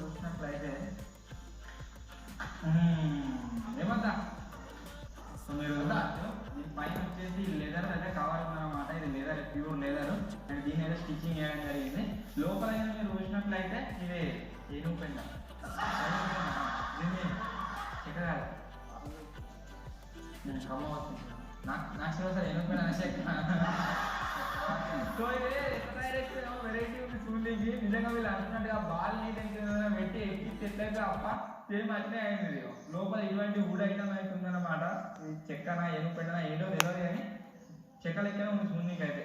చూసినట్లయితే ఏమన్నా మీరు దీని పైన వచ్చేసి లెదర్ అయితే కవర్ ఉందన్నమాట. ఇది లెదర్, ప్యూర్ లెదర్. అండ్ దీని అయితే స్టిచ్చింగ్ చేయడం జరిగింది. లోపల మీరు చూసినట్లయితే ఇది ఏనుగు పెండ, దీన్ని ఎక్కడ కమ్మ వస్తుంది నాకు సార్ ఏనుగు పెండ సో ఇది వెరైటీ ఉంది చూడడానికి. నిజంగా వీళ్ళు అనుకున్నట్టుగా బాల్ నీట్ పెట్టి ఎక్కి ఎట్లయితే అప్ప సేమ్ అట్లే అయింది. లోపల ఇటువంటి వుడ్ ఐటమ్ అయితే ఉందన్నమాట. చెక్కన ఏనుగు పెట్టినా ఏదో తెలియదు కానీ చెక్క లెక్కనే ఉంది చూడడానికి అయితే.